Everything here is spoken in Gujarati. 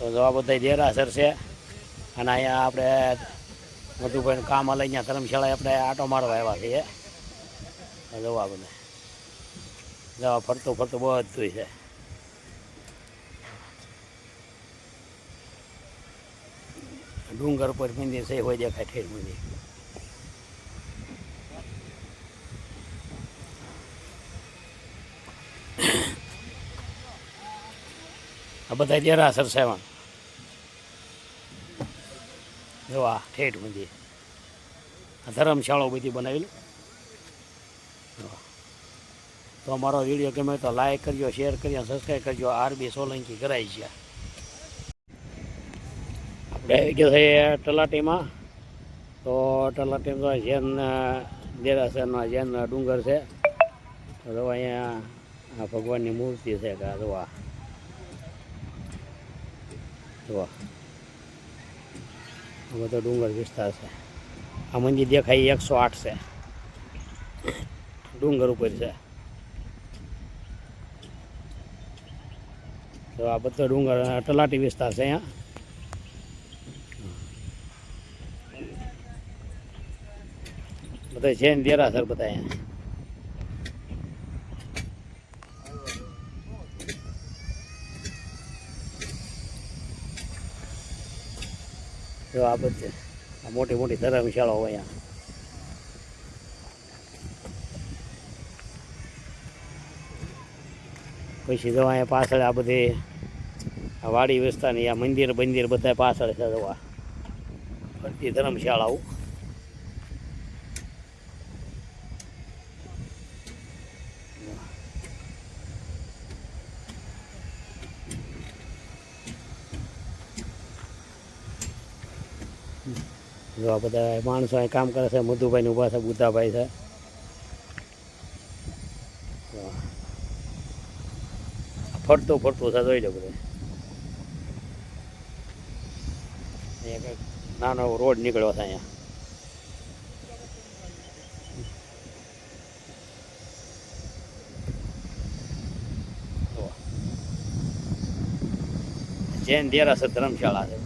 તો જો આ બધા દેરાસર છે અને અહીંયા આપણે મધુભાઈનું કામ હાલે અહીંયા ધર્મશાળાએ આપણે આટો મારવા આવ્યા છીએ. જોવા બધા જવા ફરતું ફરતું બધું છે. ડુંગર ઉપર મંદિર છે હોય દેખાય ઠેર મંદિર. આ બધા દેરાસર છે એમાં જોવા ઠેઠ મંદિર. આ ધર્મશાળાઓ બધી બનાવેલી. તો અમારો વિડીયો ગમે તો લાઈક કરજો, શેર કરજો, સબસ્ક્રાઈબ કરજો. RB સોલંકી કરાય છે. આપણે આવી ગયો છે તલાટીમાં. તો તલાટીમાં જૈન દેરાસરના જૈન ડુંગર છે. તો જોવા અહીંયા આ ભગવાનની મૂર્તિ છે કે જોવા જોવા આ બધો ડુંગર વિસ્તાર છે. આ મંદિર દેખાય 108 છે, ડુંગર ઉપર છે. તો આ બધો ડુંગર તલાટી વિસ્તાર છે. અહીંયા બધા જૈન દેરાસર બધા અહીંયા. જો આ બધે આ મોટી મોટી ધર્મશાળાઓ અહીંયા. પછી જવા અહીંયા પાછળ આ બધી આ વાડી વિસ્તારની આ મંદિર બંદિર બધા પાછળ છે. જવા ફરતી ધર્મશાળાઓ. જો આ બધા માણસો અહીં કામ કરે છે. મધુભાઈને ઊભા છે, બુદ્ધાભાઈ છે. ફરતું ફરતું છે જોઈ લો બધે. અહીંયા કંઈક નાનો રોડ નીકળ્યો છે અહીંયા. જૈન દેરાસર ધર્મશાળા છે.